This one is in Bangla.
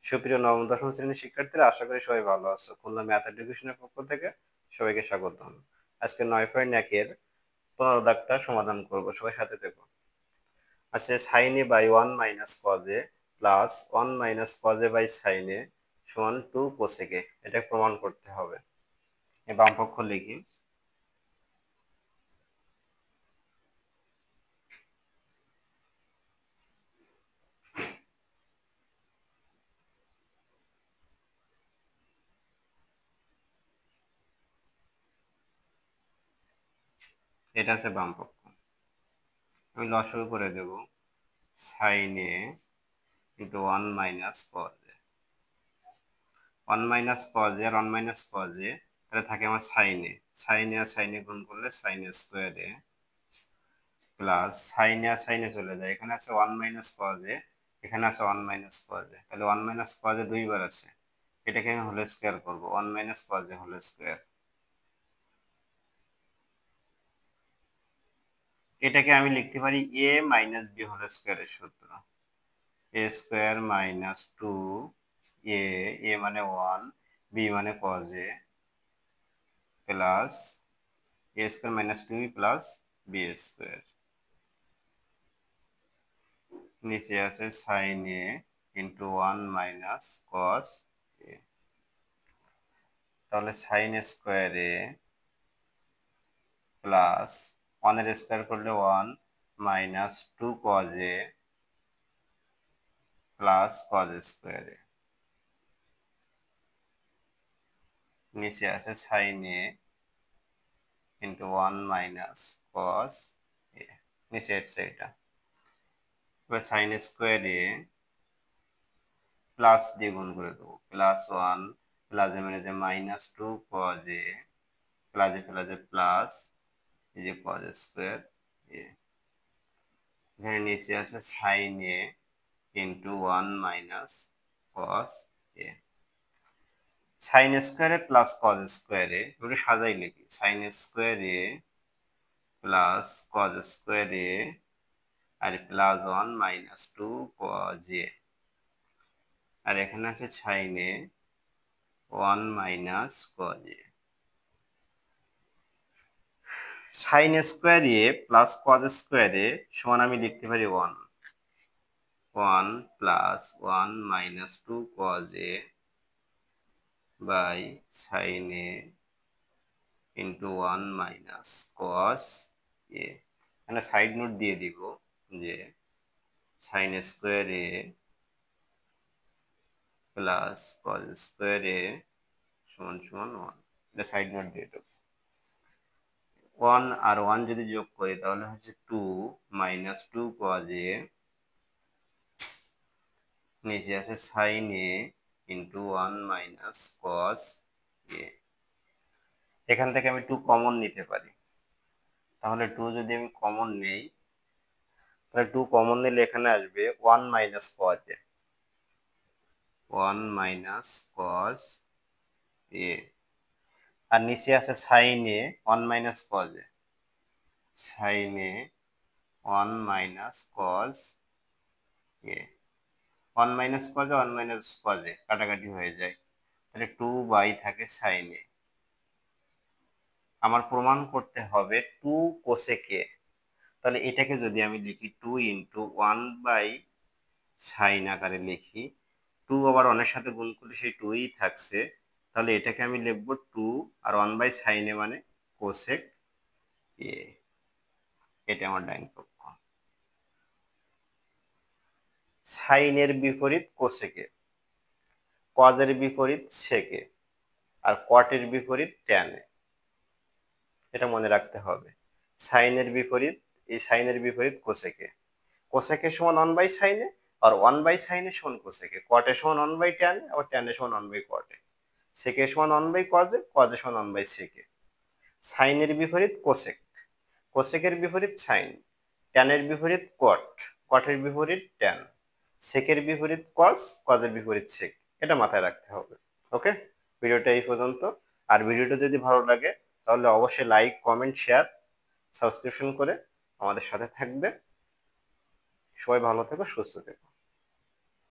সুপ্রিয় নবম দশম শ্রেণীর শিক্ষার্থীরা, আশা করি সবাই ভালো আছো। খুলনা ম্যাথ এডুকেশনের পক্ষ থেকে সবাইকে স্বাগতম। আজকে 9.1 15 দাগটা সমাধান করব, সবাই সাথে থেকো। আছে sin a by 1 minus cos a plus 1 minus cos a by sin a সমান 2 cosec a। এটা প্রমাণ করতে হবে। বাম পক্ষ লিখি। এটা আছে বাম পক্ষ। আমি লসাগু করে দেব sin a into 1 minus cos a। 1 minus cos a আর 1 মাইনাস cos a, তাহলে থাকে আমার sin a। sin a আর sin a গুণ করলে sin a square a plus sin a আর sin a চলে যায়, এখানে আছে 1 মাইনাস cos a, এখানে আছে 1 মাইনাস cos a, তাহলে 1 মাইনাস cos a দুইবার আছে, এটাকে আমি হোল স্কয়ার করব, 1 minus cos a whole square. এটাকে আমি লিখতে পারি a মাইনাস b হোল স্কয়ারের সূত্র। a স্কয়ার মাইনাস 2 a মানে 1, b মানে cos a plus a square minus 2b plus b square. নিচে আছে sin a into 1 minus cos a। তাহলে sin স্কয়ার a প্লাস 1 এর স্কয়ার করলে 1 minus 2 cos a plus cos square a। নিচে আছে sin a into 1 minus cos a। নিচে হচ্ছে এটা। এবার sin স্কয়ার a প্লাস দিয়ে গুণ করে দেবো, প্লাস 1 প্লাস মানে যে minus 2 cos a plus plus এই যে cos স্কয়ার a। এখানে নিচে আছে sin a into 1 minus cos a। sin square a plus cos square a, ওটা সাজাই লিখি, sin square a plus cos square a আর প্লাস 1 মাইনাস 2 cos a, আর এখানে আছে sin a 1 minus cos a। sin square a plus cos square a সমান আমি লিখতে পারি 1 plus 1 minus 2 cos a by sin a into 1 minus cos a। এখানে সাইড নোট দিয়ে দিব যে sin square a plus cos square a সমান 1। এটা সাইড নোট দিয়ে দেব। 1 আর 1 যদি যোগ করি তাহলে হচ্ছে 2 মাইনাস 2 cos a, নিচে আছে sin a into 1 minus cos a। এখান থেকে আমি 2 কমন নিতে পারি, তাহলে 2 যদি আমি কমন নেই, তাহলে 2 কমন নিলে এখানে আসবে 1 minus cos a, 1 minus cos a, আর নিচে আছে sin a 1 minus cos a, sin a 1 minus cos a। 1 minus cos a 1 minus cos a কাটাকাটি হয়ে যায়, তাহলে 2 বাই থাকে sin a। আমার প্রমাণ করতে হবে 2 cosec a, তাহলে এটাকে যদি আমি লিখি 2 ইন্টু 1 বাই সাইন আকারে লিখি, 2 আবার 1 এর সাথে গুণ করলে সেই 2 ই থাকছে, তাহলে এটাকে আমি লিখব 2 আর 1 বাই সাইন এ মানে কোসেক এ। এটা আমার ডাইন পক্ষ। সাইনের বিপরীত কোসেকে, কজের বিপরীত সেকে, আর কটের বিপরীত ট্যানে। এটা মনে রাখতে হবে। সাইনের বিপরীত, এই সাইনের বিপরীত কোসেকে, কোসেকে সমান 1 বাই সাইনে, আর 1 বাই সাইনে সমান কোসেকে, কটে সমান 1 বাই ট্যানে, আর ট্যানে সমান 1 বাই কটে, সেকে সমান 1 বাই কজে, কজে সমান 1 বাই সেকে। সাইনের বিপরীত কোসেক, কোসেকের বিপরীত সাইন, ট্যানের বিপরীত কট, কটের বিপরীত ট্যান, সেকের বিপরীত কজ, কজের বিপরীত সেক। এটা মাথায় রাখতে হবে। ওকে, ভিডিওটা এই পর্যন্ত। আর ভিডিওটা যদি ভালো লাগে তাহলে অবশ্যই লাইক, কমেন্ট, শেয়ার, সাবস্ক্রিপশন করে আমাদের সাথে থাকবে। সবাই ভালো থেকো, সুস্থ থেকো।